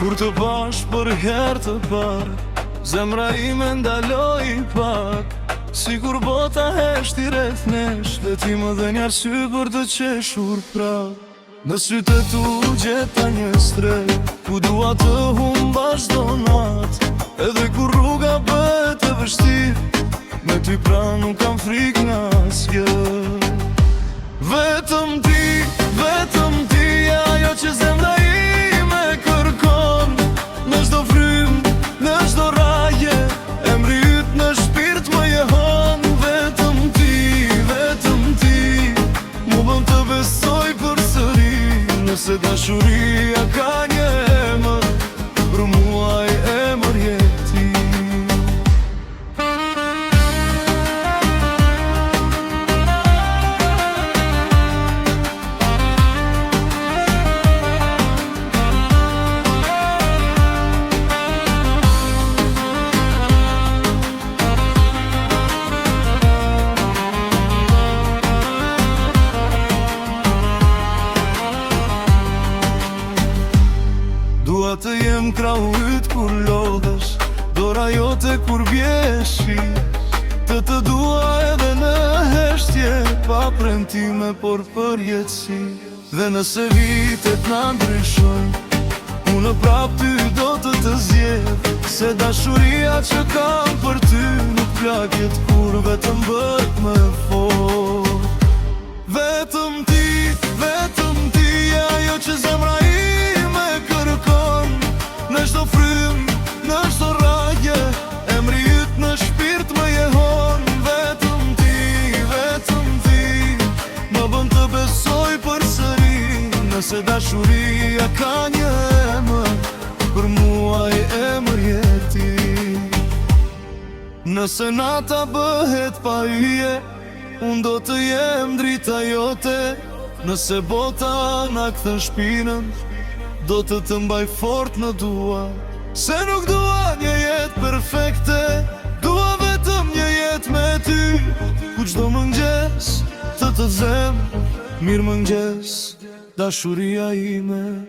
Kur të bash për her të par, zemra ime ndaloj pak. Sigur bota heshti rreth nesh, dhe ti më dhe një arsye për të qeshur prap. Në sytë tu gjeta një stret, ku dua të humba çdo nat. Edhe kur rruga bëhet e vështirë, me ty pra nuk kam frikë nga asgjë. Vetëm ti, ajo që zemra ime kërkon. Në çdo frymë, në çdo raje, emri yt në shpirt më jehon. Vetëm ti, mu bën të besoj përsëri. Nëse dashuria ka një emër, për muaj emër je ti. Dua të jem krau yt kur lodhesh, dora jote kur bjeshi. Të dua edhe në heshtje, pa premtime por për jetësi. Dhe nëse vitet na ndryshojnë, unë prap ty do të zjedh. Se dashuria që kam për ty nuk plagjet kur vetëm bëhet më fort. Vetëm ti, ajo që zemra ime kërkon. Në çdo frymë, në çdo raje, emri yt në shpirt më jehon. Vetëm ti, më bën të besoj përsëri. Nëse dashuria ka një emër, për muaj emër je ti. Nëse nata bëhet pa yje, unë do të jem drita jote. Nëse bota na kthen shpinën, do të mbaj fort në dua. Se nuk dua një jetë perfekte, dua vetëm një jetë me ty. Ku çdo mëngjes të zem, mirë mëngjes, dashuria ime.